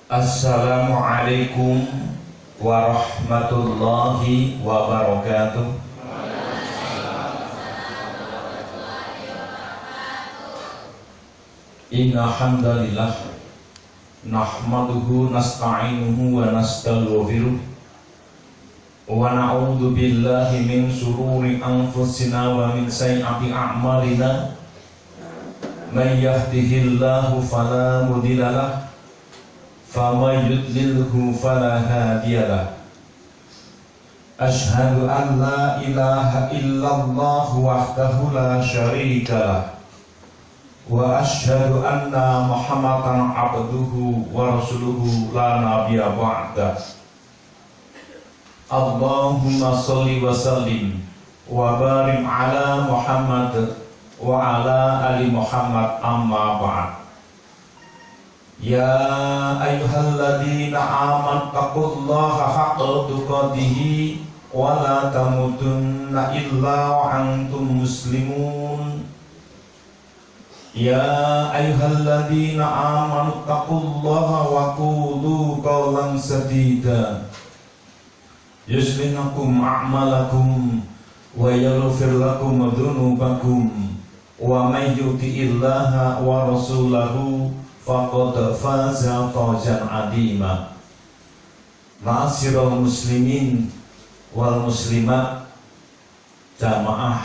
Assalamualaikum warahmatullahi wabarakatuh. Inna hamdalillah nahmaduhu nasta'inuhu wa nastaghfiruh wa na'udzu billahi min shururi anfusina wa min sayyiati a'malina. May yahdihillahu fala mudilla lahu faman yudlilhu fala hadiyalah. Asyhadu an la ilaha illallah wahdahu la syarikalah wa asyhadu anna Muhammadan abduhu wa rasuluhu la nabiyya ba'dah. Allahumma sholli wa sallim wa barik ala Muhammad wa ala ali Muhammad, amma ba'd. Ya ayyuhalladzina amanu taqullaha haqqa tuqatih wa la tamutunna illa wa antum muslimun. Ya ayyuhalladzina amanu taqullaha wa qulu qawlan sadida yuslih lakum a'malakum wa yaghfir lakum dhunubakum wa may yuti'illaha wa rasulahu faqad faza fawzan 'azima. Ma'asyiral muslimin wal muslimat, jamaah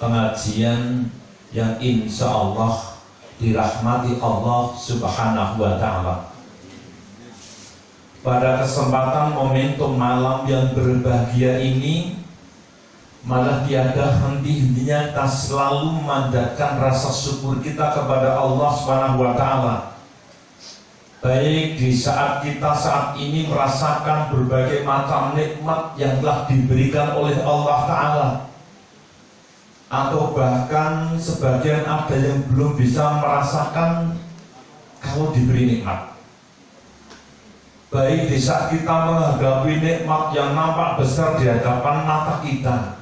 pengajian yang insya Allah dirahmati Allah Subhanahu wa ta'ala. Pada kesempatan momentum malam yang berbahagia ini, malah tiada henti-hentinya kita selalu memandatkan rasa syukur kita kepada Allah Subhanahu wa ta'ala. Baik di saat kita saat ini merasakan berbagai macam nikmat yang telah diberikan oleh Allah ta'ala, atau bahkan sebagian ada yang belum bisa merasakan kalau diberi nikmat. Baik di saat kita menghadapi nikmat yang nampak besar di hadapan mata kita,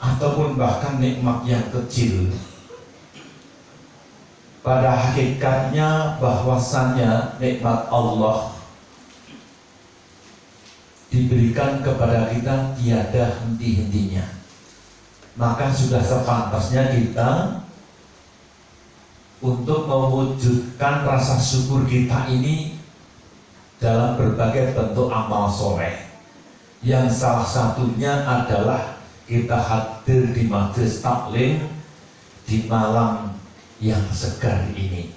ataupun bahkan nikmat yang kecil. Pada hakikatnya bahwasannya nikmat Allah diberikan kepada kita tiada henti-hentinya. Maka sudah sepantasnya kita untuk mewujudkan rasa syukur kita ini dalam berbagai bentuk amal soleh, yang salah satunya adalah kita hadir di majelis taklim di malam yang segar ini.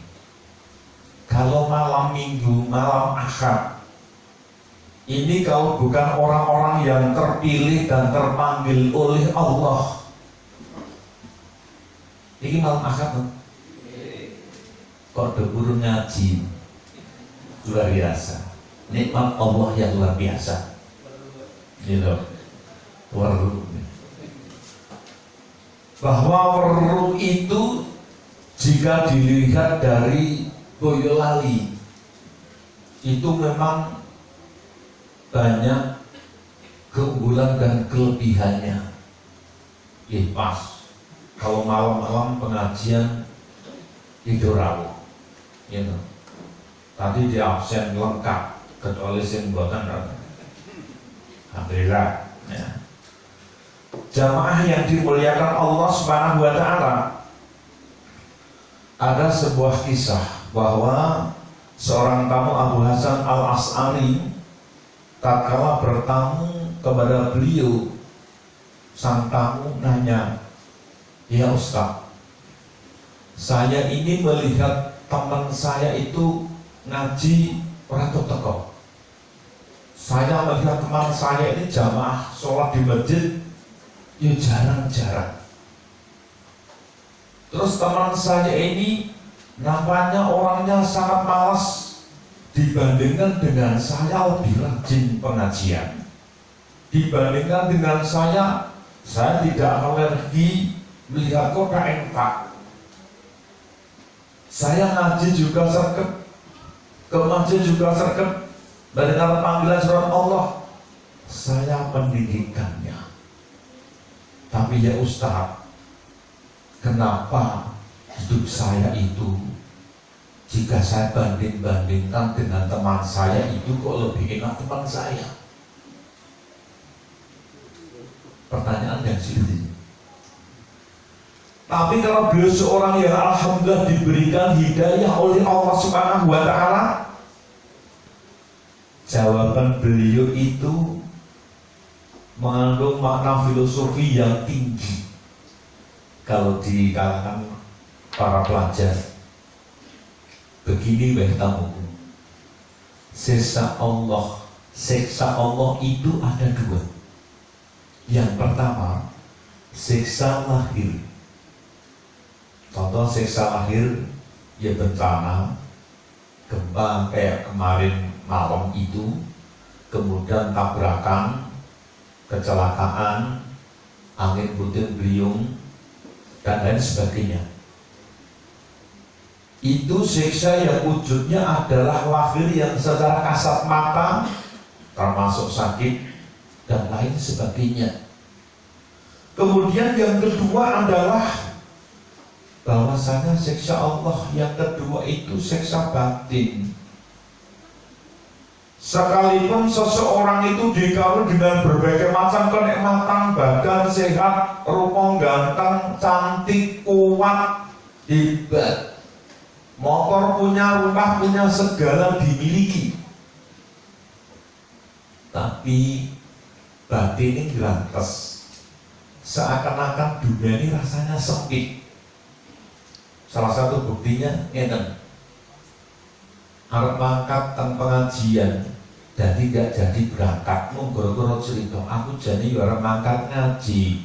Kalau malam minggu, malam Ahad ini, kalau bukan orang-orang yang terpilih dan terpanggil oleh Allah, ini malam Ahad kok debur ngaji, luar biasa. Nikmat Allah yang luar biasa. Gitu. Waru. Bahwa waru itu jika dilihat dari Boyolali itu memang banyak keunggulan dan kelebihannya. Pas kalau malam-malam pengajian tidur rawuh, gitu. Tadi di absen lengkap kecuali sing mboten. Alhamdulillah ya. Jamaah yang dimuliakan Allah Subhanahu wa ta'ala, ada sebuah kisah bahwa seorang tamu Abu Hasan Al-As'ari tatkala bertamu kepada beliau, sang tamu nanya, "Ya Ustaz, saya ini melihat teman saya itu ngaji orang teko. Saya melihat teman saya ini jamaah sholat di masjid ya jarang-jarang. Terus teman saya ini nampaknya orangnya sangat malas dibandingkan dengan saya lebih rajin pengajian. Dibandingkan dengan saya tidak alergi melihat kota infak. Saya ngaji juga sergap, ke masjid juga sergap, mendengar panggilan surat Allah, saya pendidikannya. Tapi ya Ustaz, kenapa hidup saya itu Jika saya banding-bandingkan dengan teman saya, itu kok lebih enak teman saya. Pertanyaan yang sulit. Tapi kalau beliau seorang yang alhamdulillah diberikan hidayah oleh Allah Subhanahu wa Ta'ala, jawaban beliau itu mengandung makna filosofi yang tinggi. Kalau di kalangan para pelajar, begini wahai tamuku, siksa Allah itu ada dua. Yang pertama, siksa lahir. Contoh siksa lahir, ya bencana, gempa kayak kemarin malam itu, kemudian tabrakan, kecelakaan, angin puting beliung, dan lain sebagainya. Itu siksa yang wujudnya adalah lahir yang secara kasat mata, termasuk sakit, dan lain sebagainya. Kemudian yang kedua adalah bahwasanya siksa Allah yang kedua itu siksa batin. Sekalipun seseorang itu dikaruniai dengan berbagai macam kenikmatan, badan sehat, rupa ganteng, cantik, kuat, hebat, motor punya, rumah punya, segala dimiliki, tapi batin ini grantes, seakan-akan dunia ini rasanya sempit. Salah satu buktinya enten arep mangkat teng pengajian dan tidak jadi berangkat, mung gara-gara cerita aku jane yo arep mangkat ngaji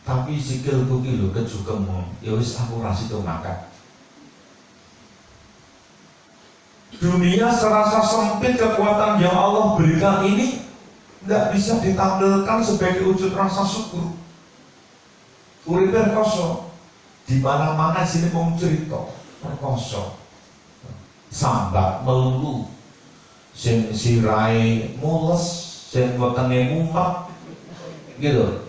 tapi sikilku ki lho kejugem, ya wis aku ra sido mangkat. Dunia serasa sempit, kekuatan yang Allah berikan ini tidak bisa ditampilkan sebagai wujud rasa syukur. Uripe kosong. Di mana-mana sini mau cerita perkoso, sambat melulu, sing sirai mules, sing wetenge mumet, gitu.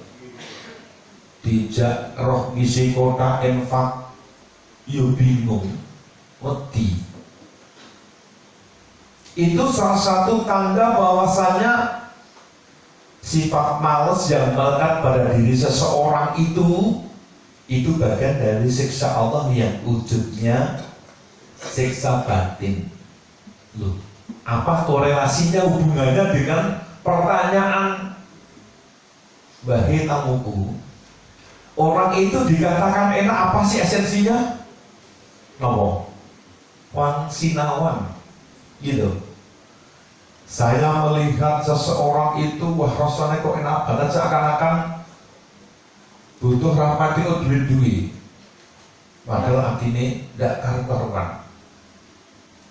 Dijak roh ngisi kota infak, yo bingung, wedi. Itu salah satu tanda bahwasanya sifat malas yang melekat pada diri seseorang itu bagian dari siksa Allah yang wujudnya siksa batin. Loh, apa korelasinya, hubungannya dengan pertanyaan wahai tamuku? Orang itu dikatakan enak, apa sih esensinya? Nopo? Wang sinawan, gitu. Saya melihat seseorang itu, wah rasanya kok enak banget, seakan-akan butuh rapati o duit-duit, padahal artinya tidak karu-karuan,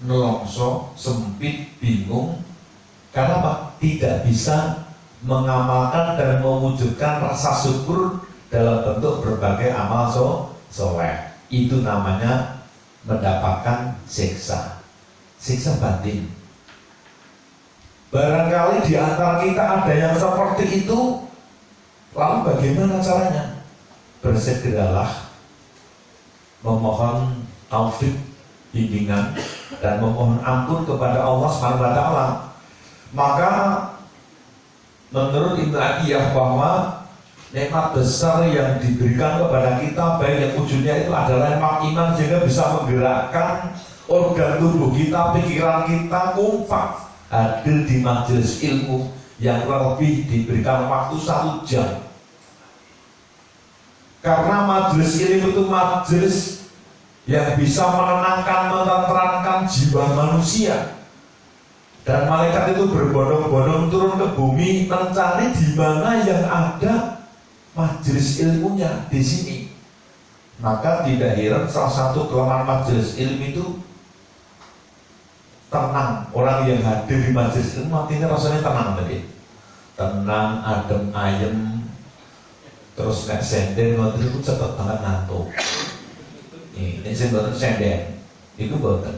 nelongso, sempit, bingung. Karena apa? Tidak bisa mengamalkan dan mewujudkan rasa syukur dalam bentuk berbagai amal soleh. Itu namanya mendapatkan siksa batin. Barangkali di antara kita ada yang seperti itu. Lalu bagaimana caranya? Bersegeralah memohon taufik, bimbingan, dan memohon ampun kepada Allah Subhanahu wa Ta'ala. Maka menurut Ibnu Atiyah bahwa nikmat besar yang diberikan kepada kita, baik yang wujudnya itu adalah nikmat iman, sehingga bisa menggerakkan organ tubuh kita, pikiran kita kompak hadir di majelis ilmu yang lebih diberikan waktu 1 jam. Karena majelis ilmu itu majelis yang bisa menenangkan, menenteramkan jiwa manusia. Dan malaikat itu berbondong-bondong turun ke bumi mencari di mana yang ada majelis ilmunya di sini. Maka tidak heran salah satu kelemahan majelis ilmu itu tenang. Orang yang hadir di majelis ilmu artinya rasanya tenang tadi. Tenang, adem, ayem. Terus nek senden ngoten itu cepet banget ngantuk. Ini sing boten senden. Itu boten.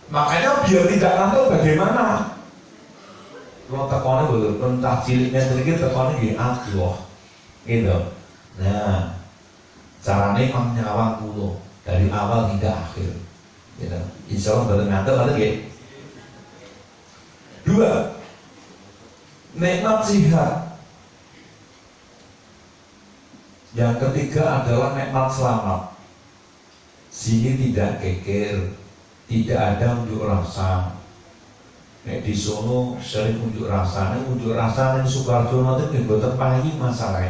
Makanya biar tidak ngantuk bagaimana? Kalau tekone boten pentah ciliknya sedikit tekone nggih adoh. Gitu. Nah, carane nyawang kulo dari awal hingga akhir. Gitu. Insya Allah boten ngantuk nggih. 2. Nikmat sihat. Yang ketiga adalah nikmat selamat. Sini tidak geger, tidak ada unjuk rasa. Nek di Solo sering unjuk rasa, yang Sukarjo nanti mboten paling masalah.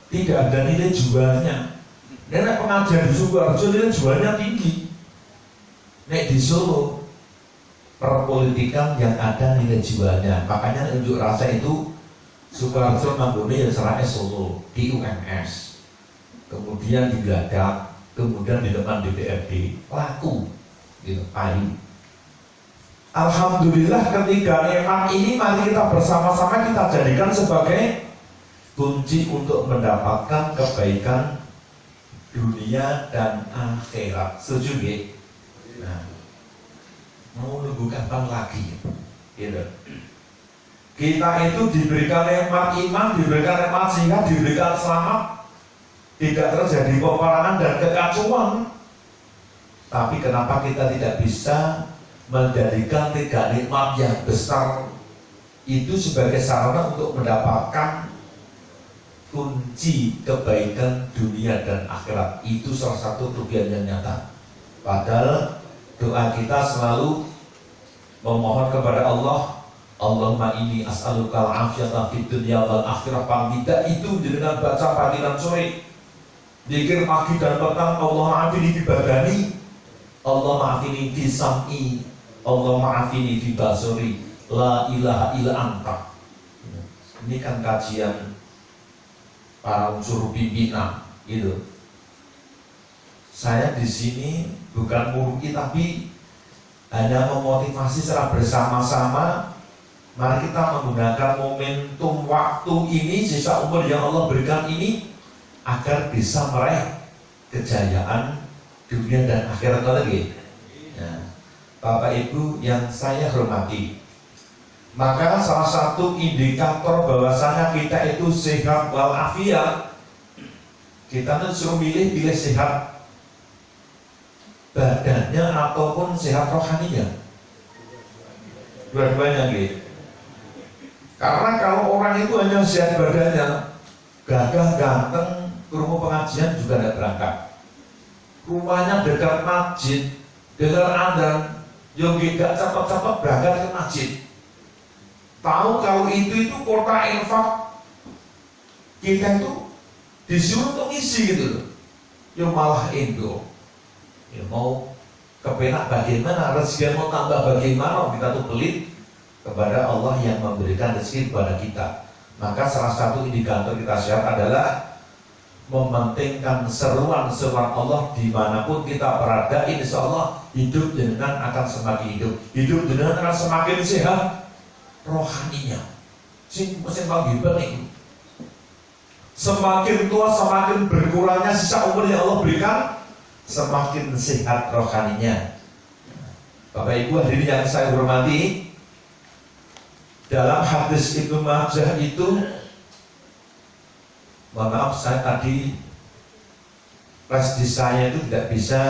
Tidak ada nilai jualnya. Nek pengajian di Sukarjo nilai jualnya tinggi. Nek di Solo perpolitikan yang ada nilai jualnya. Makanya unjuk rasa itu Sukarjo manggone ya serane Solo di UMS. Kemudian di Geladak, kemudian di depan DPRD laku gitu, payu. Alhamdulillah ketiga nikmat ini mari kita bersama-sama kita jadikan sebagai kunci untuk mendapatkan kebaikan dunia dan akhirat. Setuju nggih? Nah, mau nunggu kapan lagi? Gitu. Kita itu diberikan nikmat iman, diberikan nikmat sehat, diberikan selamat, tidak terjadi peperangan dan kekacauan. Tapi kenapa kita tidak bisa menjadikan tiga nikmat yang besar itu sebagai sarana untuk mendapatkan kunci kebaikan dunia dan akhirat? Itu salah satu tujuan yang nyata. Padahal doa kita selalu memohon kepada Allah, Allahumma inni as'alukal afiyata fid dunya wal akhirah. Paling tidak itu dengan baca pagi dan sore, zikir pagi dan petang, Allah ma'afini fi badani, Allah ma'afini fi sam'i, Allah ma'afini fi basori, la ilaha illa anta. Ini kan kajian para unsur pimpinan gitu. Saya di sini bukan murki tapi hanya memotivasi secara bersama-sama. Mari kita menggunakan momentum waktu ini, sisa umur yang Allah berikan ini, agar bisa meraih kejayaan dunia dan akhirat lagi. Nah, Bapak Ibu yang saya hormati, maka salah satu indikator bahwasanya kita itu sehat walafiat, kita disuruh pilih sehat badannya ataupun sehat rohaninya. Dua-duanya gitu. Karena kalau orang itu hanya sehat badannya, gagah ganteng, ke rumah pengajian juga tidak berangkat. Rumahnya dekat masjid, dengar adzan, yang tidak cepat-cepat berangkat ke masjid. Tahu kalau itu kota infak, kita itu disuruh untuk isi gitu loh. Yang malah Indo, ya mau kepenak bagaimana, rezeki mau tambah bagaimana, kita tuh pelit kepada Allah yang memberikan rezeki kepada kita. Maka salah satu indikator kita sehat adalah mementingkan seruan-seruan Allah dimanapun kita berada. Insya Allah hidup dengan akan semakin hidup dengan akan semakin sehat rohaninya. Mesin paling penting. Semakin tua semakin berkurangnya sisa umur yang Allah berikan, semakin sehat rohaninya. Bapak Ibu hadirin yang saya hormati, dalam hadis Ibnu Majah itu, mohon maaf saya tadi flash disk saya itu tidak bisa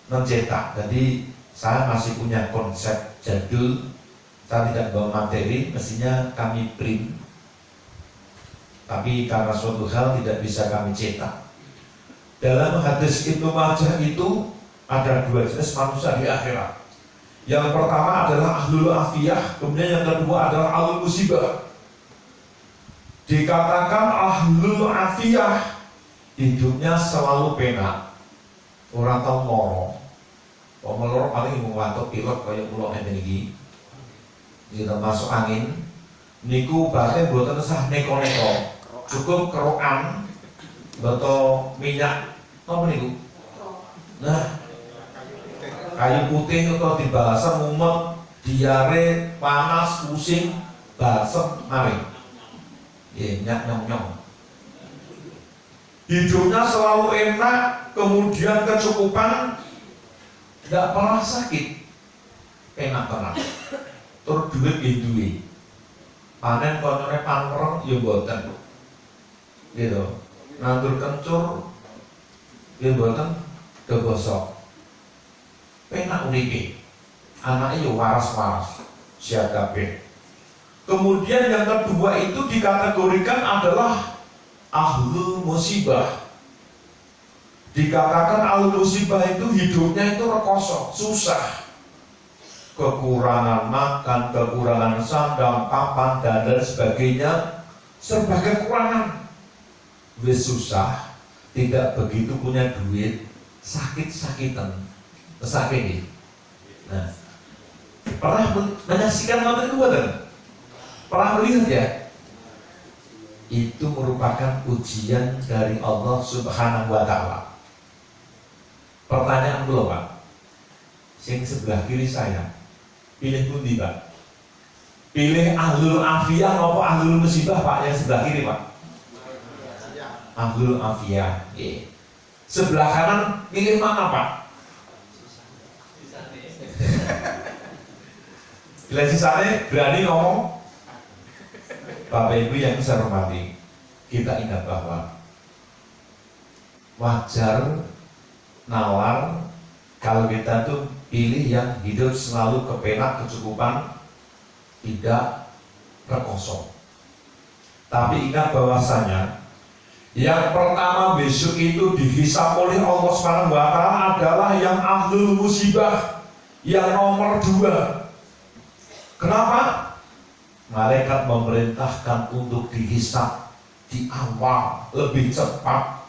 mencetak, jadi saya masih punya konsep jadul, saya tidak bawa materi, mestinya kami print, tapi karena suatu hal tidak bisa kami cetak. Dalam hadis Ibnu Majah itu ada dua jenis manusia di akhirat. Yang pertama adalah ahlul afiyah, kemudian yang kedua adalah ahlul musibah. Dikatakan ahlul afiyah, hidupnya selalu penak, orang tahu moro. Pemolor paling mengantuk pilot kayak pulau ini, kita masuk angin. Niku bahkan buatan sah neko-neko, cukup kerokan, botol minyak, apa niku? Nah, kayu putih atau dibasem, mumet, diare, panas, pusing, basem, mari. Nyak nyong-nyong. Hidupnya selalu enak, kemudian kecukupan, tidak pernah sakit, enak tenang. Terus duit duit, panen koncone pangrong ya boten, gitu. Nandur kencur, ya boten, kegosok. penak uripe. Anaknya yo waras-waras, siap kabeh. Kemudian yang kedua itu dikategorikan adalah ahlul musibah. Dikatakan ahlul musibah itu hidupnya itu rekoso, susah. Kekurangan makan, kekurangan sandang, papan, dan lain sebagainya, serba kekurangan. Wis susah, tidak begitu punya duit, sakit-sakitan, sakit. Nah, pernah menyaksikan nonton itu bukan? Pernah melihat ya? Itu merupakan ujian dari Allah Subhanahu wa Ta'ala. Pertanyaan dulu Pak, yang sebelah kiri saya, pilih pundi Pak? Pilih ahlul afiyah atau ahlul musibah Pak? Yang sebelah kiri Pak? Ahlul afiyah. Sebelah kanan pilih mana Pak? Bila sisanya berani ngomong. Bapak Ibu yang saya hormati, kita ingat bahwa wajar nalar kalau kita tuh pilih yang hidup selalu kepenak, kecukupan, tidak rekoso. Tapi ingat bahwasanya yang pertama besok itu dihisab oleh Allah Subhanahu wa Ta'ala adalah yang ahlul musibah, yang nomor 2. Kenapa? Malaikat memerintahkan untuk dihisab di awal lebih cepat,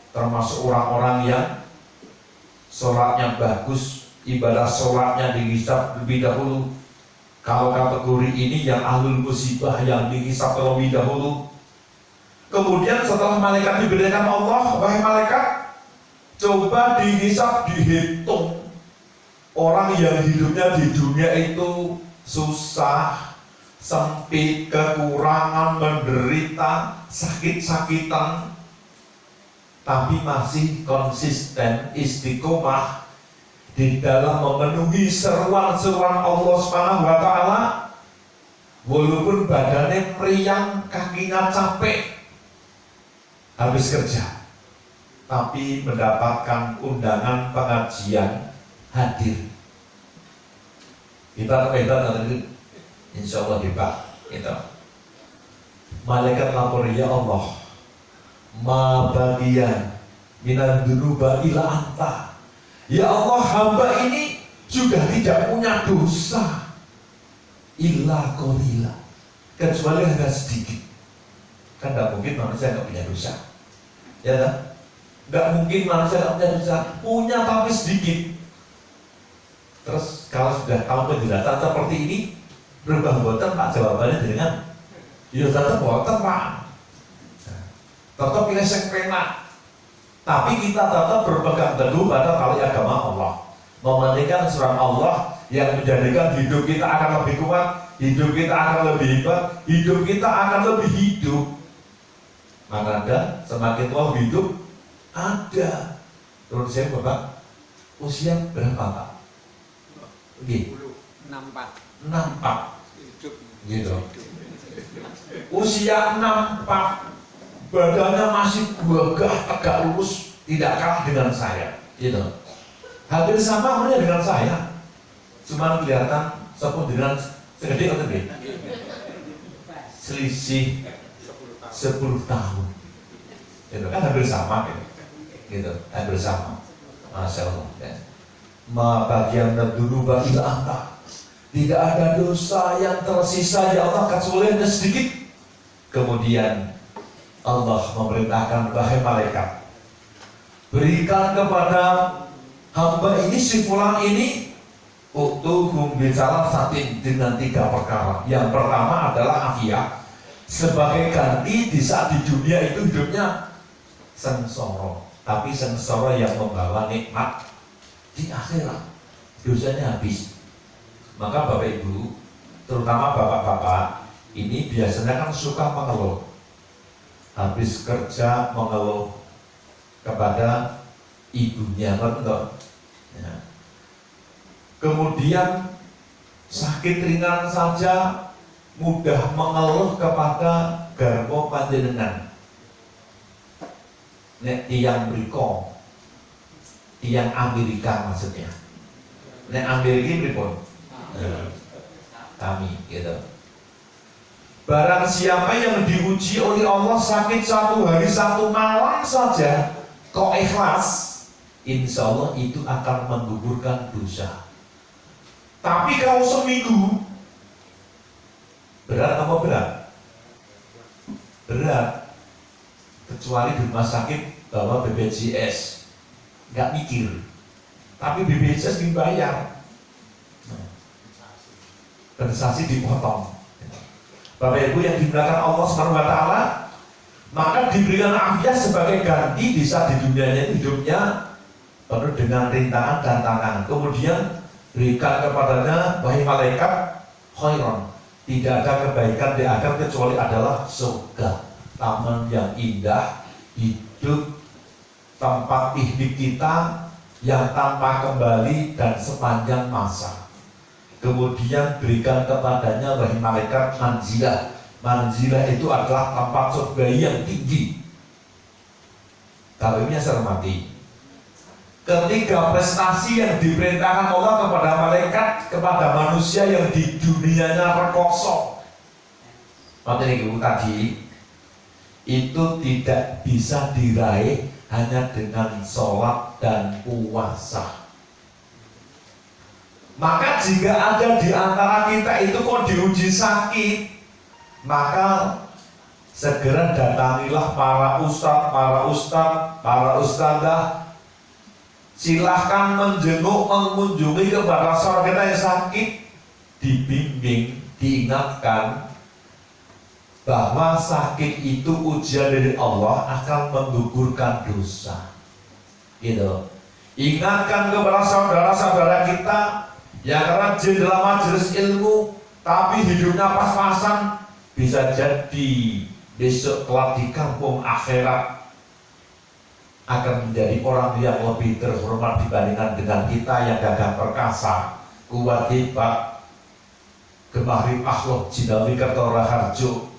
termasuk orang-orang yang sholatnya bagus, ibadah sholatnya dihisab lebih dahulu. Kalau kategori ini yang ahlul musibah yang dihisab terlebih dahulu. Kemudian setelah malaikat diberikan Allah, wahai malaikat, coba dihisab, dihitung orang yang hidupnya di dunia itu susah, sempit, kekurangan, menderita, sakit-sakitan, tapi masih konsisten istiqomah di dalam memenuhi seruan-seruan Allah Subhanahu wa Ta'ala, walaupun badannya meriang, kakinya capek habis kerja, tapi mendapatkan undangan pengajian, hadir. Kita nanti insya Allah Pak, itu malaikat lapor, ya Allah, ma bagian minan dunuba ila anta. Ya Allah, hamba ini sudah tidak punya dosa illa qalila, kecuali hanya sedikit. Kan tidak mungkin manusia tidak punya dosa, ya kan? Tidak mungkin manusia tidak punya dosa, punya tapi sedikit. Terus kalau sudah tahu penjelasan seperti ini, berubah boten Pak, jawabannya dengan ya tetap boten Pak, tetap pilih yang penak, tapi kita tetap berpegang teguh pada tali agama Allah, mementingkan surat Allah yang menjadikan hidup kita akan lebih kuat, hidup kita akan lebih hebat, hidup kita akan lebih hidup. Maka ada semakin tua hidup ada. Terus saya Bapak usia berapa Pak? Oke. 64 gitu. Usia 64, badannya masih gagah, tegak lurus, tidak kalah dengan saya, gitu. Hampir sama umurnya dengan saya, cuma kelihatan sepuluh dengan segede atau gede, selisih 10 tahun, gitu kan, hampir sama, gitu, hampir sama, masya Allah. Ya. Ma bagian dulu bagi anta. Tidak ada dosa yang tersisa ya Allah kecuali hanya sedikit. Kemudian Allah memerintahkan wahai malaikat, berikan kepada hamba ini si fulan ini utuhum bicara satin dengan 3 perkara. Yang pertama adalah afiat, sebagai ganti di saat di dunia itu hidupnya sengsara, tapi sengsara yang membawa nikmat di akhirat, dosanya habis. Maka Bapak Ibu, terutama bapak-bapak, ini biasanya kan suka mengeluh. Habis kerja mengeluh kepada ibunya, betul. Ya. Kemudian sakit ringan saja mudah mengeluh kepada garwa panjenengan. Nek tiyang mriko, tiyang Amerika maksudnya. Nek ambil iki pripun? Kami gitu. Barang siapa yang diuji oleh Allah sakit 1 hari 1 malam saja, kok ikhlas, insya Allah itu akan menggugurkan dosa. Tapi kalau seminggu, berat apa berat? Berat. Kecuali di rumah sakit bawa BPJS, nggak mikir. Tapi BPJS dibayar, kompensasi dipotong. Bapak Ibu yang dimuliakan Allah Subhanahu wa taala, maka diberikan afiat sebagai ganti di saat di dunianya hidupnya penuh dengan rintangan dan tantangan. Kemudian berikan kepadanya wahai malaikat khairon, tidak ada kebaikan di akhir kecuali adalah surga, taman yang indah, hidup tempat piknik kita yang tanpa kembali dan sepanjang masa. Kemudian berikan kepadanya wahai malaikat manzilah. Manzilah itu adalah tempat surga yang tinggi. Kalau ini saya hormati, ketiga prestasi yang diperintahkan Allah kepada malaikat, kepada manusia yang di dunianya rekoso, materi itu tadi, itu tidak bisa diraih hanya dengan sholat dan puasa. Maka jika ada di antara kita itu kok diuji sakit, maka segera datangilah para ustadz, para ustadzah. Silahkan menjenguk, mengunjungi kepada saudara kita yang sakit, dibimbing, diingatkan bahwa sakit itu ujian dari Allah akan menggugurkan dosa. Gitu. Ingatkan kepada saudara-saudara kita yang rajin dalam majelis ilmu, tapi hidupnya pas-pasan, bisa jadi besok kelak di kampung akhirat akan menjadi orang yang lebih terhormat dibandingkan dengan kita yang gagah perkasa, kuat hebat, gemah ripah jinawi kertora harjo,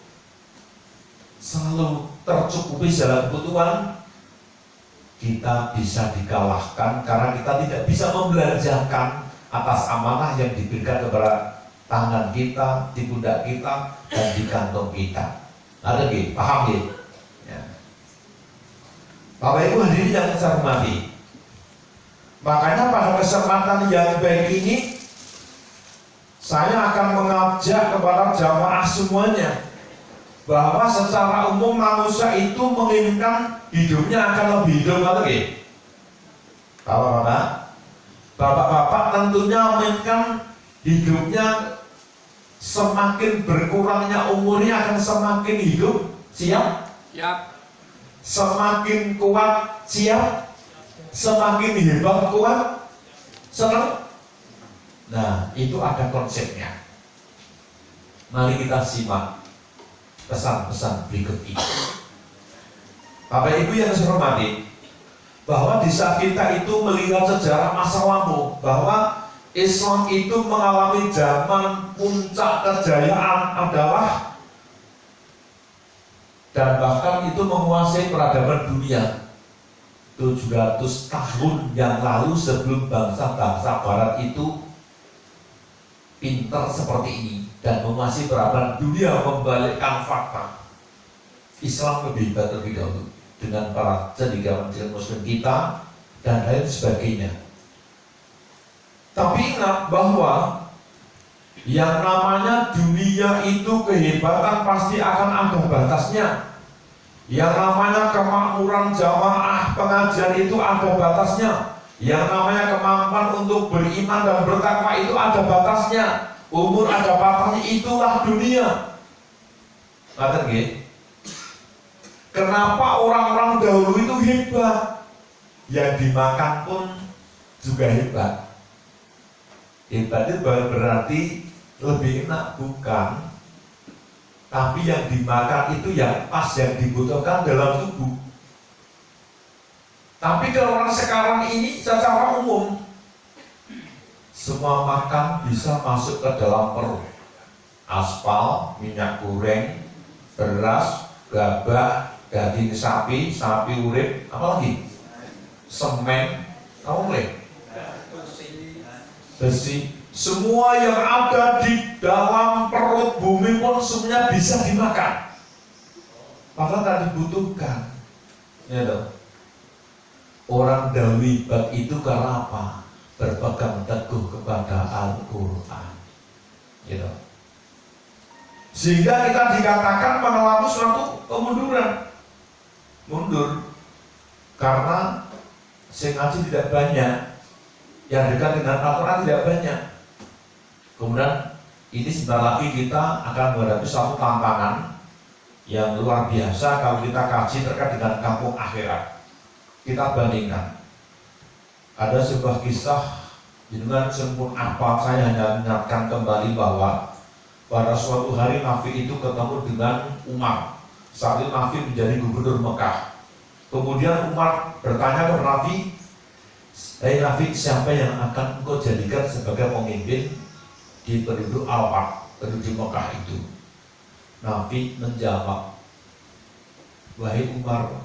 selalu tercukupi segala kebutuhan. Kita bisa dikalahkan karena kita tidak bisa membelanjakan atas amanah yang diberikan kepada tangan kita, di pundak kita, dan di kantong kita. Ada gitu, paham gitu? Ya. Bapak Ibu hadirin yang saya hormati, makanya pada kesempatan yang baik ini saya akan mengajak kepada jamaah semuanya bahwa secara umum manusia itu menginginkan hidupnya akan lebih hidup lagi. Bapak-bapak tentunya menginginkan hidupnya semakin berkurangnya umurnya akan semakin hidup siap? Siap. Semakin kuat siap? Semakin hebat kuat? Senang? Nah, itu ada konsepnya. Mari kita simak pesan-pesan berikut ini. Bapak Ibu yang saya hormati, bahwa di saat kita itu melihat sejarah masa lalu, bahwa Islam itu mengalami zaman puncak kejayaan adalah, dan bahkan itu menguasai peradaban dunia 700 tahun yang lalu sebelum bangsa-bangsa barat itu pintar seperti ini dan menguasai peradaban dunia. Membalikkan fakta, Islam lebih hebat terlebih dahulu dengan para cendekiawan muslim kita dan lain sebagainya. Tapi ingat bahwa yang namanya dunia itu kehebatan pasti akan ada batasnya. Yang namanya kemakmuran jamaah pengajian itu ada batasnya. Yang namanya kemampuan untuk beriman dan bertakwa itu ada batasnya. Umur ada batasnya, itulah dunia. Ngerti nggih? Kenapa orang-orang dahulu itu hebat? Yang dimakan pun juga hebat. Hebat itu berarti lebih enak, bukan? Tapi yang dimakan itu yang pas, yang dibutuhkan dalam tubuh. Tapi kalau orang sekarang ini secara umum, semua makan bisa masuk ke dalam perut. Aspal, minyak goreng, beras, gabah, daging sapi, sapi urip, apa lagi? Semen, apa lagi? besi, semua yang ada di dalam perut bumi pun semuanya bisa dimakan. Padahal tak dibutuhkan. Ya dong. Orang Dawi bab itu karena apa? Berpegang teguh kepada Al-Quran. Ya dong. Sehingga kita dikatakan mengalami suatu kemunduran. Mundur. Karena sing ngaji tidak banyak, yang dekat dengan Al-Quran tidak banyak. Kemudian ini sebentar lagi kita akan menghadapi suatu tantangan yang luar biasa kalau kita kaji terkait dengan kampung akhirat. Kita bandingkan. Ada sebuah kisah dengan sempun apa, saya hanya ingatkan kembali bahwa pada suatu hari Nafi itu ketemu dengan Umar. Saat itu Nafi menjadi gubernur Mekah. Kemudian Umar bertanya kepada Nafi, Nafi, siapa yang akan engkau jadikan sebagai pemimpin di penduduk Al-Wad, penduduk Mekah itu? Nafi menjawab, wahai Umar,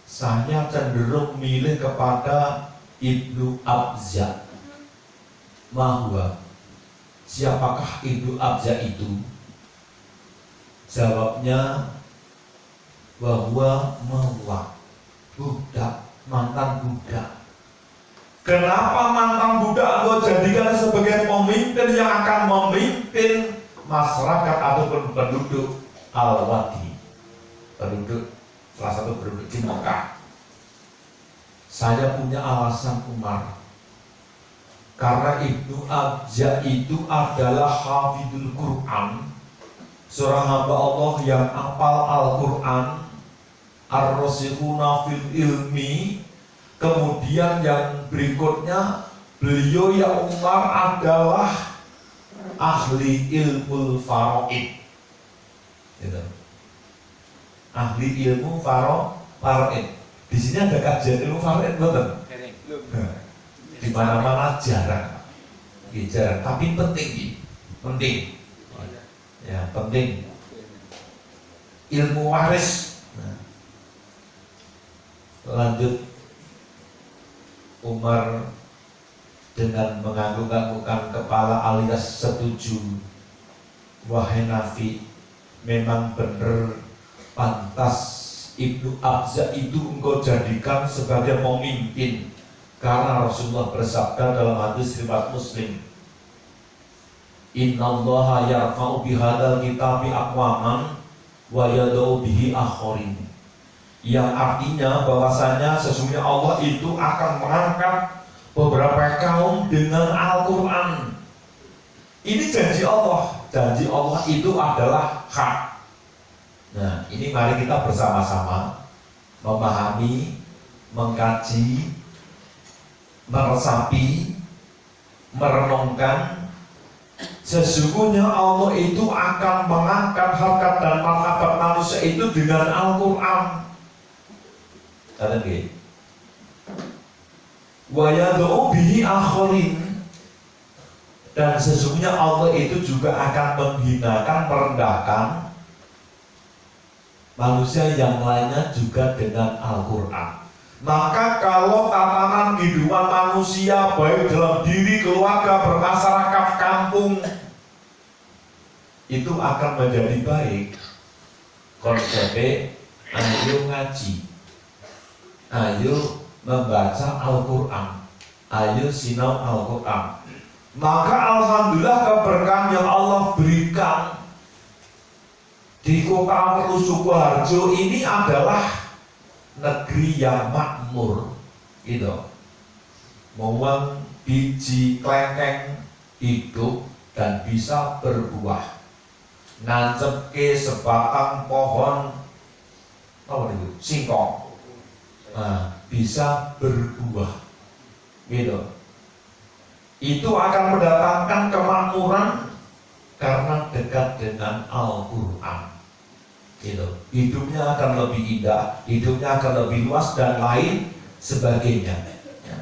saya cenderung milih kepada Ibnu Abza. Mahwa, siapakah Ibnu Abza itu? Jawabnya, bahwa Mawwa, budak, mantan budak. Kenapa mantan budak engkau jadikan sebagai pemimpin yang akan memimpin masyarakat ataupun penduduk Al-Wadi, penduduk salah satu penduduk di Mekah? Saya punya alasan Umar, karena Ibnu Abza itu adalah hafidul Quran, seorang hamba Allah yang hafal Al-Quran, ar-rasikhuna fil ilmi. Kemudian yang berikutnya, beliau ya Umar adalah ahli ilmu faraid. Gitu. Ahli ilmu faraid. Di sini ada kajian ilmu faraid belum? Di mana-mana jarang. Jarang, tapi penting. Penting. Ya, penting. Ilmu waris. Lanjut. Umar dengan mengangguk-anggukkan kepala alias setuju. Wahai Nafi, memang benar pantas Ibnu Abza itu engkau jadikan sebagai pemimpin, karena Rasulullah bersabda dalam hadis riwayat Muslim, Innallaha yarfa'u bihadzal kitabi aqwaman wa yad'u bihi akharin. Yang artinya bahwasanya sesungguhnya Allah itu akan mengangkat beberapa kaum dengan Al-Quran. Ini janji Allah. Janji Allah itu adalah hak. Nah, ini mari kita bersama-sama memahami, mengkaji, meresapi, merenungkan. Sesungguhnya Allah itu akan mengangkat harkat dan martabat manusia itu dengan Al-Quran. Wa yad'u bihi akharin. Dan sesungguhnya Allah itu juga akan menghinakan, merendahkan manusia yang lainnya juga dengan Al-Quran. Maka kalau tatanan kehidupan manusia baik dalam diri, keluarga, bermasyarakat, kampung itu akan menjadi baik, konsepnya ayo ngaji, ayo membaca Al-Quran, ayo sinau Al-Quran. Maka alhamdulillah keberkahan yang Allah berikan di kota Sukoharjo ini adalah negeri yang makmur, gitu. Mawang biji klengkeng hidup dan bisa berbuah. Nancep ke sebatang pohon apa itu? Singkong. Nah, bisa berbuah, gitu. Itu akan mendatangkan kemakmuran karena dekat dengan Al-Quran. Gitu. Hidupnya akan lebih indah, hidupnya akan lebih luas dan lain sebagainya. Ya.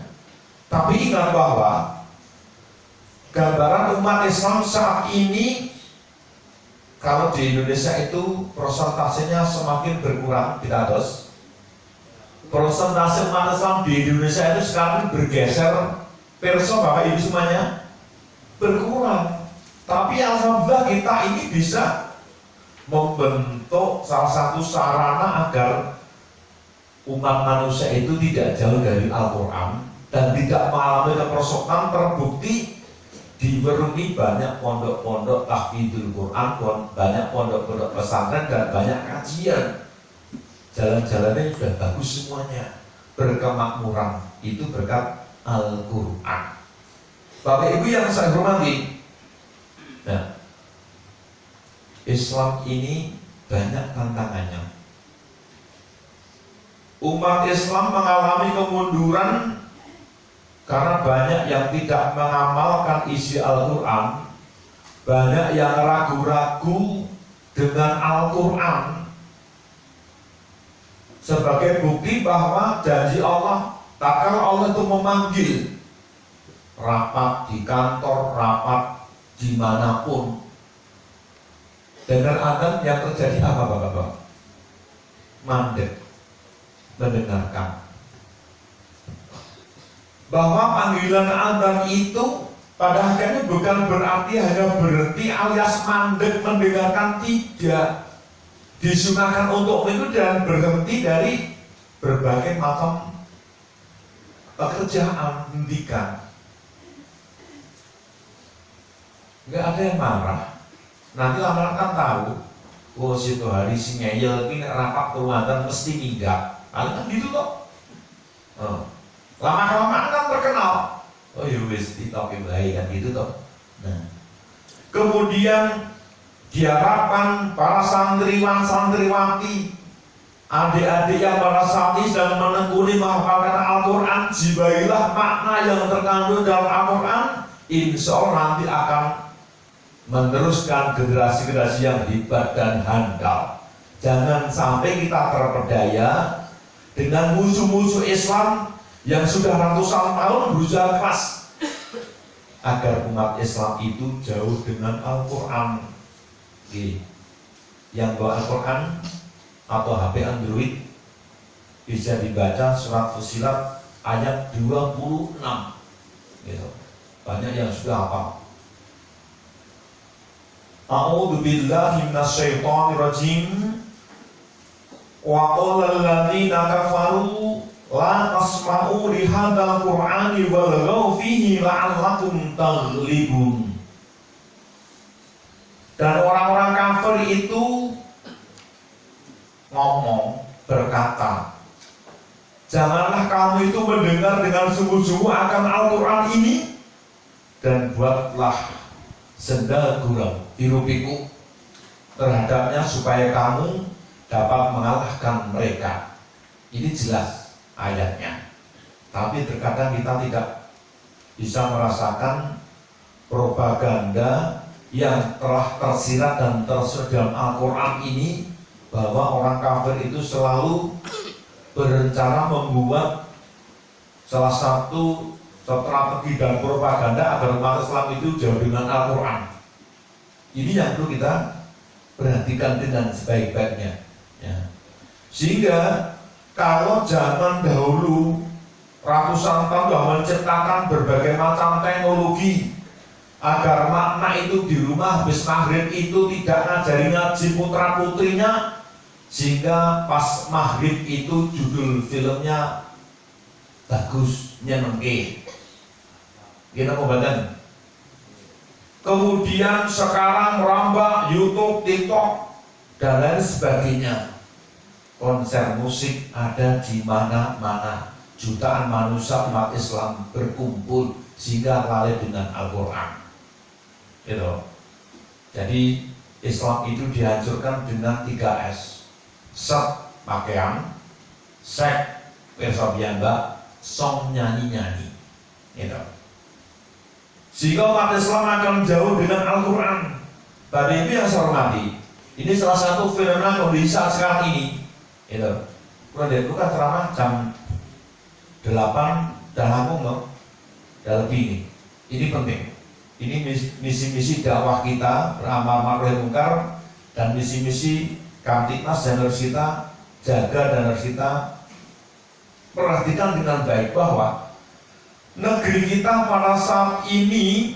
Tapi ingat bahwa gambaran umat Islam saat ini, kalau di Indonesia itu persentasenya semakin berkurang, tidak terus. Persentase umat Islam di Indonesia itu sekarang bergeser, perso Bapak Ibu semuanya, berkurang. Tapi alhamdulillah kita ini bisa membentuk salah satu sarana agar umat manusia itu tidak jauh dari Al-Quran dan tidak mengalami keperosotan. Terbukti di Weruni banyak pondok-pondok tahfidzul Quran, banyak pondok-pondok pesantren dan banyak kajian. Jalan-jalannya sudah bagus semuanya, berkemakmuran, itu berkat Al-Quran. Bapak Ibu yang saya hormati, nah, Islam ini banyak tantangannya. Umat Islam mengalami kemunduran karena banyak yang tidak mengamalkan isi Al-Quran, banyak yang ragu-ragu dengan Al-Quran. Sebagai bukti bahwa janji Allah, tak kala Allah itu memanggil rapat di kantor, rapat dimanapun, dengan adzan yang terjadi apa Bapak? Mandek, mendengarkan. Bahwa panggilan adzan itu pada akhirnya bukan berarti hanya berhenti alias mandek mendengarkan, tidak. Disunahkan untuk itu dan berhenti dari berbagai macam pekerjaan, hentikan. Nggak ada yang marah. Nanti lama-lama kan tahu, oh situ hari si ngeyel ini rapat keluarga mesti minggat. Paling kan gitu kok. Lama-lama kan terkenal. Oh ya wis ditoke bae kan gitu toh. Nah. Kemudian diharapkan para santriwan santriwati, adik-adik yang pada saat ini sedang menekuni menghafalkan Al-Quran, jibailah makna yang terkandung dalam Al-Quran, insya Allah nanti akan meneruskan generasi-generasi yang hebat dan handal. Jangan sampai kita terpedaya dengan musuh-musuh Islam yang sudah ratusan tahun berusaha keras agar umat Islam itu jauh dengan Al-Quran. Yang bawa Al-Quran atau HP Android bisa dibaca surat Fussilat ayat 26 gitu. Banyak yang sudah hafal. A'udzu billahi minasyaitonir rajim. Wa qala alladziina kafaru la tasma'u li hadzal qur'ani walghaw fihi la'allakum taghlibun. Dan orang-orang kafir itu ngomong, berkata, janganlah kamu itu mendengar dengan sungguh-sungguh akan Al-Quran ini, dan buatlah sendal gurau, hirup-pikuk terhadapnya supaya kamu dapat mengalahkan mereka. Ini jelas ayatnya. Tapi terkadang kita tidak bisa merasakan propaganda yang telah tersirat dan tersurat dalam Al-Quran ini, bahwa orang kafir itu selalu berencana membuat salah satu strategi dan propaganda agar umat Islam itu jauh dengan Al-Quran. Ini yang perlu kita perhatikan dengan sebaik-baiknya ya. Sehingga kalau zaman dahulu ratusan tahun sudah menciptakan berbagai macam teknologi agar makna itu di rumah habis maghrib itu tidak ngajari ngaji putra putrinya, sehingga pas maghrib itu judul filmnya bagus, nyenengke, kita membaca. Kemudian sekarang merambah YouTube, TikTok dan lain sebagainya. Konser musik ada di mana-mana. Jutaan manusia umat Islam berkumpul sehingga lalai dengan Al-Quran. Gitu. Jadi Islam itu dihancurkan dengan 3S. Set pakaian, sek persobiamba, song nyanyi-nyanyi. Gitu. Sehingga umat Islam akan jauh dengan Al-Quran. Bapak Ibu yang saya hormati, ini salah satu fenomena kondisi saat sekarang ini. Gitu. Kalau dia buka ceramah jam 8 dan langsung loh, dan lebih ini. Ini penting. Ini misi-misi dakwah kita, beramal ma'ruf nahi munkar, dan misi-misi Kamtibnas dan harus kita jaga dan harus kita perhatikan dengan baik bahwa negeri kita pada saat ini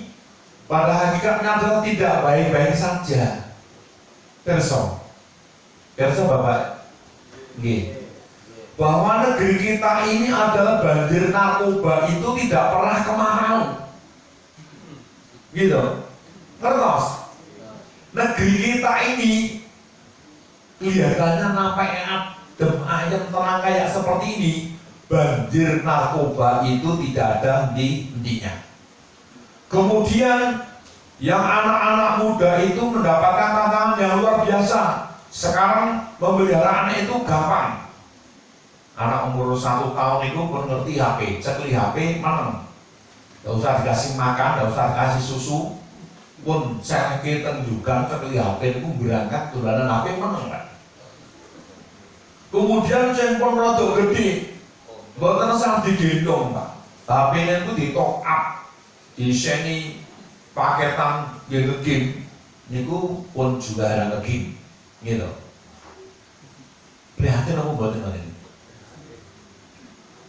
pada hakikatnya adalah tidak baik-baik saja. Perso Bapak, bahwa negeri kita ini adalah banjir narkoba itu tidak pernah kemarau, gitu. Terus negeri kita ini kelihatannya nampak adem ayem tenang kayak seperti ini, banjir narkoba itu tidak ada henti-hentinya. Kemudian yang anak-anak muda itu mendapatkan tantangan yang luar biasa. Sekarang memelihara anak itu gampang. Anak umur 1 tahun itu pun ngerti HP, cekli HP meneng. Gak usah dikasih makan, gak usah dikasih susu, pun cekli tenjukan cekli HP itu berangkat tulanan HP meneng kan. Kemudian yang pun rodok gede, mboten usah digendong Pak. HP itu di top up, diseni paketan yang game, niku pun juga ada game, gitu. Prihatin aku buat ini.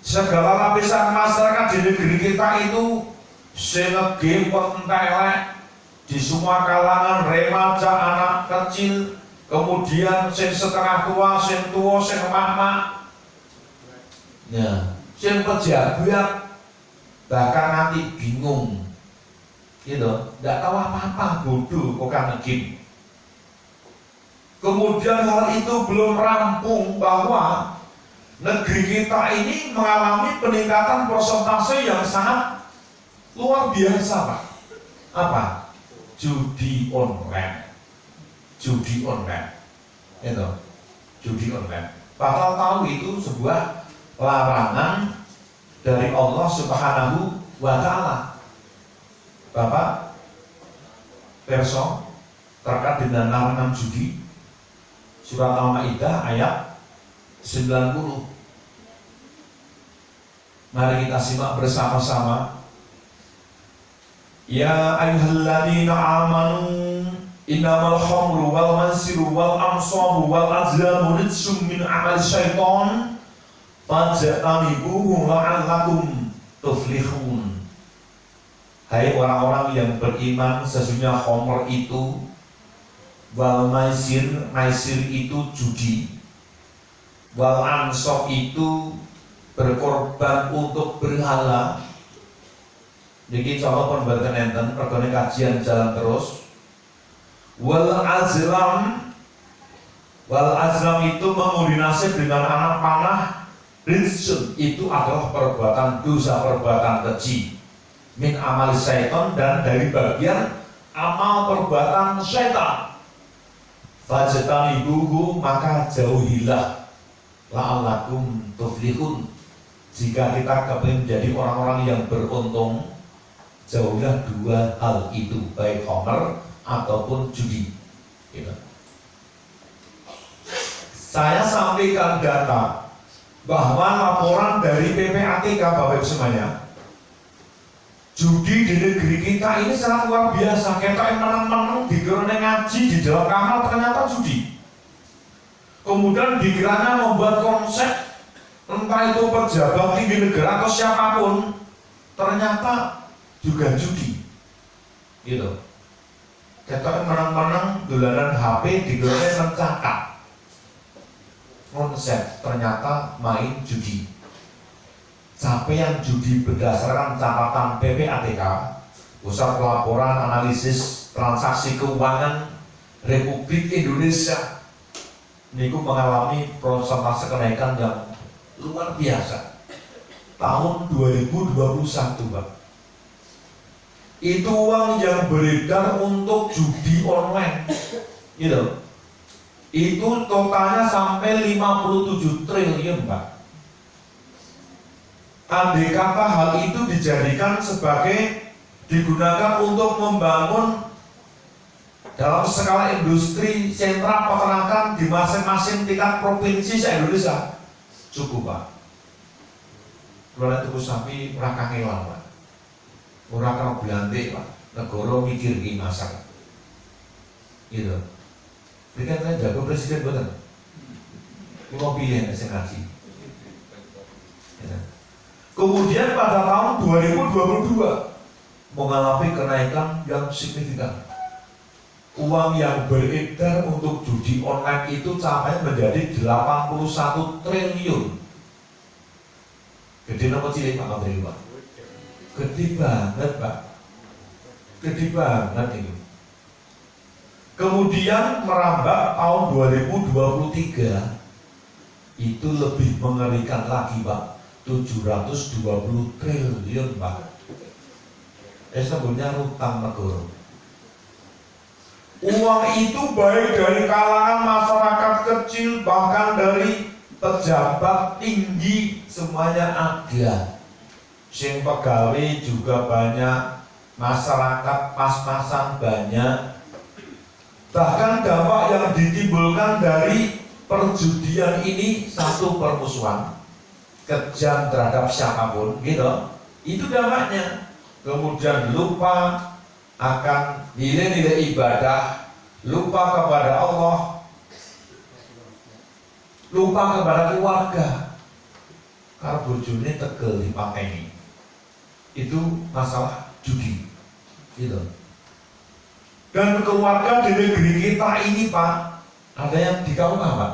Segala lapisan masyarakat di negeri kita itu sing game pentelek di semua kalangan, remaja, anak kecil, kemudian sing setengah tua, sing emak-emak, ya, sing pejabat, bahkan nanti bingung, gitu, nggak tahu apa-apa, bodoh kok kan game. Kemudian hal itu belum rampung bahwa negeri kita ini mengalami peningkatan persentase yang sangat luar biasa Pak. Apa? Judi online. Judi online. Itu. Judi online. Padahal tahu itu sebuah larangan dari Allah Subhanahu wa Ta'ala. Bapak perso terkait dengan larangan judi, surat Al-Maidah ayat 90. Mari kita simak bersama-sama. Ya ayyuhalladzina amanu innamal khamru wal maisiru wal ansabu wal azlamu rijsum min amali syaiton fajtanibuhu la'allakum tuflihun. Hai orang-orang yang beriman, sesungguhnya khamr itu, wal maisir itu judi, wal ansab itu berkorban untuk berhala. Niki contoh pun mboten enten, regane kajian jalan terus. Wal azlam itu mengundi nasib dengan anak panah. Rizqun itu adalah perbuatan dosa, perbuatan keji. Min amal syaiton, dan dari bagian amal perbuatan syaitan. Fajtanibuhu, maka jauhilah, la'allakum tuflihun. Jika kita kepingin menjadi orang-orang yang beruntung, jauhilah dua hal itu, baik khamr ataupun judi. Gitu. Saya sampaikan data bahwa laporan dari PPATK Bapak Ibu semuanya, judi di negeri kita ini sangat luar biasa. Kita yang menang-menang dikiranya ngaji di dalam kamar, ternyata judi. Kemudian dikiranya membuat konsep, entah itu pejabat tinggi negara atau siapapun, ternyata juga judi, gitu. Kita menang-menang dolanan HP dikiranya mencatat, konsep ternyata main judi. Capaian judi berdasarkan catatan PPATK, Pusat Pelaporan Analisis Transaksi Keuangan Republik Indonesia, niku mengalami persentase kenaikan yang luar biasa. Tahun 2021 Pak, itu uang yang beredar untuk judi online, gitu, itu totalnya sampai 57 triliun Pak. Andai kata hal itu dijadikan sebagai, digunakan untuk membangun dalam skala industri sentra peternakan di masing-masing tingkat provinsi se-Indonesia, cukup Pak. Kalau tuku sapi ora kangelan Pak, ora kena belantik Pak, negara mikir ki masak, gitu. Ini kan jago presiden betul. Kulo pilih sing ngaji. Kemudian pada tahun 2022 mengalami kenaikan yang signifikan. Uang yang beredar untuk judi online itu capai menjadi 81 triliun. Gede apa cilik Pak Menteri Pak? Gede banget Pak. Gede banget ini. Kemudian merambah tahun 2023 itu lebih mengerikan lagi Pak, 720 triliun Pak. Sebutnya utang negara. Uang itu baik dari kalangan masyarakat kecil, bahkan dari pejabat tinggi, semuanya ada. Sing pegawai juga banyak, masyarakat pas-pasan banyak. Bahkan dampak yang ditimbulkan dari perjudian ini satu permusuhan kejam terhadap siapapun, gitu. Itu dampaknya. Kemudian lupa akan nilai-nilai ibadah, lupa kepada Allah, lupa kepada keluarga. Karena bojone tegel dipakeni. Itu masalah judi, gitu. Dan keluarga di negeri kita ini Pak, ada yang di KUK Pak,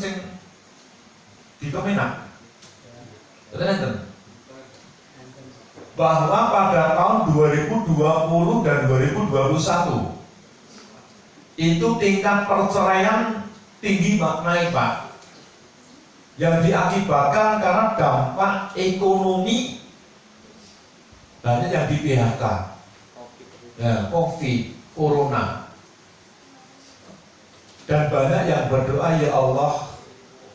sing di Kemenak, bahwa pada tahun 2020 dan 2021 itu tingkat perceraian tinggi naik Pak, yang diakibatkan karena dampak ekonomi banyak yang di PHK, ya, COVID, Corona, dan banyak yang berdoa, ya Allah,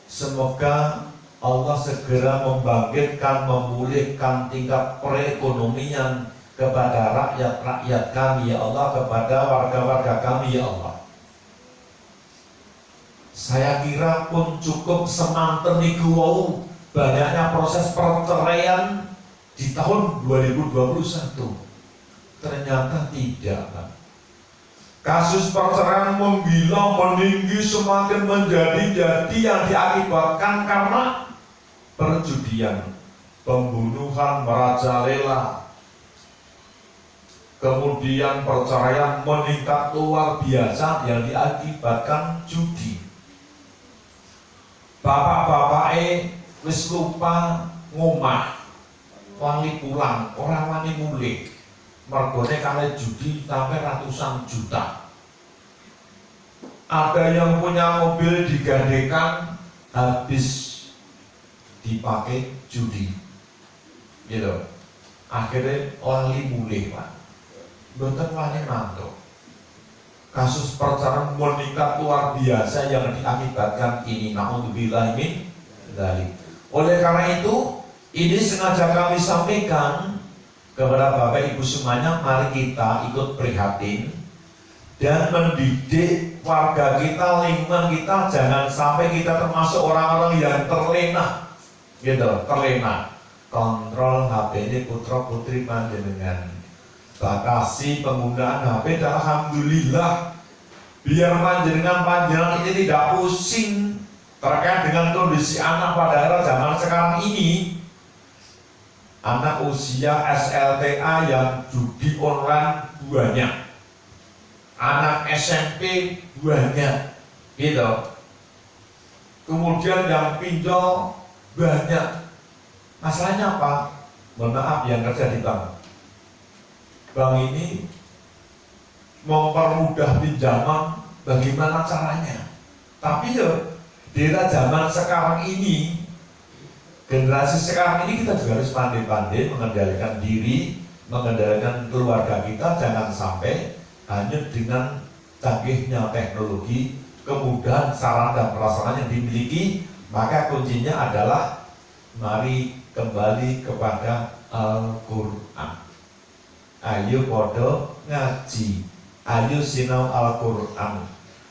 semoga Allah segera membangkitkan, memulihkan tingkat perekonomian kepada rakyat-rakyat kami, ya Allah, kepada warga-warga kami, ya Allah. Saya kira pun cukup semanten niku wau banyaknya proses perceraian di tahun 2021. Ternyata tidak, Pak. Kasus perceraian menggila, meninggi, semakin menjadi-jadi yang diakibatkan karena perjudian, pembunuhan merajalela, kemudian perceraian meningkat luar biasa yang diakibatkan judi. Bapak-bapak wis lupa ngomah, wali pulang, orang wani mulih, mergone kali judi sampai ratusan juta. Ada yang punya mobil digandekan habis dipakai judi, gitu. Akhirnya wali mulih Pak, mboten wani mantuk. Kasus perceraian meningkat luar biasa yang diakibatkan ini. Naudzubillah min dzalik. Oleh karena itu, ini sengaja kami sampaikan kepada Bapak Ibu semuanya, mari kita ikut prihatin dan mendidik warga kita, lingkungan kita, jangan sampai kita termasuk orang-orang yang terlena, gitu, terlena. Kontrol HP ini putra putri panjenengan, batasi penggunaan HP, dan alhamdulillah biar panjenengan ini tidak pusing terkait dengan kondisi anak pada era zaman sekarang ini. Anak usia SLTA yang judi online banyak, anak SMP banyak, gitu. Kemudian yang pinjol banyak. Masalahnya apa? Mohon maaf, yang kerja di bank ini mempermudah pinjaman, bagaimana caranya? Tapi ya di era zaman sekarang ini, generasi sekarang ini, kita juga harus pandai-pandai mengendalikan diri, mengendalikan keluarga kita, jangan sampai hanya dengan canggihnya teknologi, kemudahan sarana dan prasarana yang dimiliki, maka kuncinya adalah mari kembali kepada Al-Quran. Ayo podo ngaji, ayo sinau Al-Quran.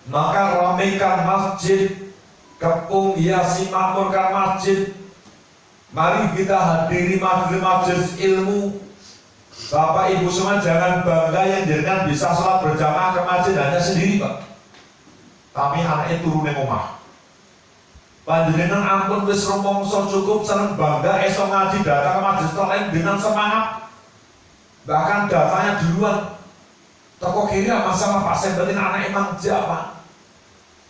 Maka ramaikan masjid, kepung hiasi makmurkan masjid. Mari kita hadiri majelis ilmu. Bapak Ibu semua jangan bangga yang jenengan bisa sholat berjamaah ke masjid hanya sendiri Pak, tapi anaknya turun yang omah. Panjenengan ampun wis rumangsa cukup seneng bangga esok ngaji datang ke majelis lain dengan semangat. Bahkan datanya duluan. Toko kira masalah Pak, saya berarti anak emang Pak.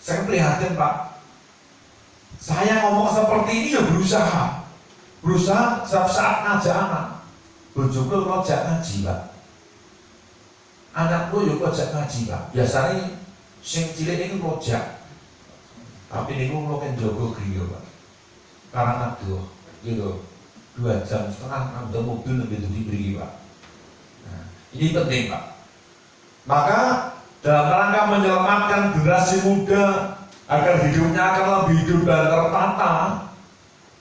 Saya prihatin Pak. Saya ngomong seperti ini ya berusaha saat ngajak anak. Bojoku ngajak ngaji Pak. Anakku yo ngajak ngaji Pak. Biasanya sing cilik ini ngajak. Tapi niku kula kan jogo griya Pak. Karena aduh, gitu. 2,5 jam ada mobil lebih diberi Pak. Nah, ini penting Pak. Maka dalam rangka menyelamatkan generasi muda agar hidupnya akan lebih hidup dan tertata,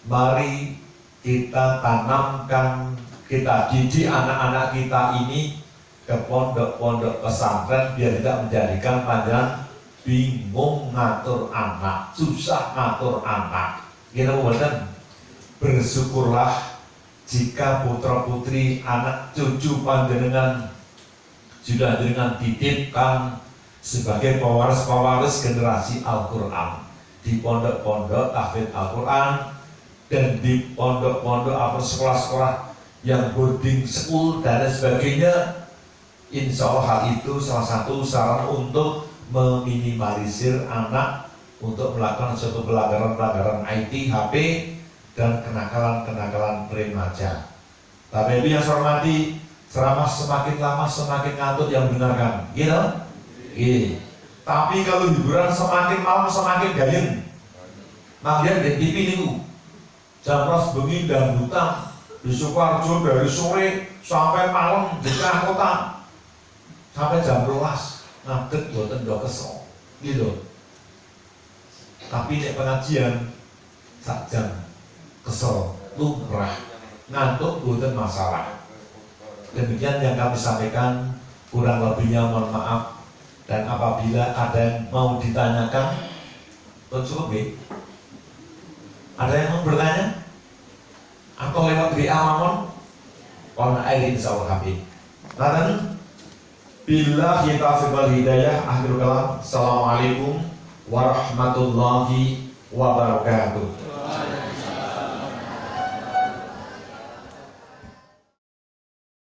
mari kita tanamkan, kita didik anak-anak kita ini ke pondok-pondok pesantren biar tidak menjadikan panjang bingung ngatur anak, susah ngatur anak. Kita betul. Bersyukurlah jika putra putri anak cucu panjenengan sudah dengan titipkan sebagai pewaris generasi Al-Quran di pondok-pondok tahfidz Al-Quran dan di pondok-pondok atau sekolah-sekolah yang boarding school dan sebagainya. Insya Allah hal itu salah satu saran untuk meminimalisir anak untuk melakukan suatu pelanggaran IT, HP, dan kenakalan remaja. Tapi itu yang saya hormati, ceramah semakin lama semakin ngantuk yang benarkan, gitu? Iya. Tapi kalau hiburan semakin malam semakin gayeng. Nah lihat di TV niku, jam ros bengi dangdutan di Sukoharjo dari sore sampai malam di tengah kota sampai jam 12 ngadeg boten do kesel, gitu. Tapi nek pengajian sak jam kesel, lumrah, ngantuk boten masalah. Demikian yang kami sampaikan, kurang lebihnya mohon maaf. Dan apabila ada yang mau ditanyakan, cukup ya? Ada yang mau bertanya? Atau lewat WA Mamon? Qolna air insyaallah habib. Lalu billahi taufiq wal hidayah, akhirul kalam. Assalamualaikum warahmatullahi wabarakatuh.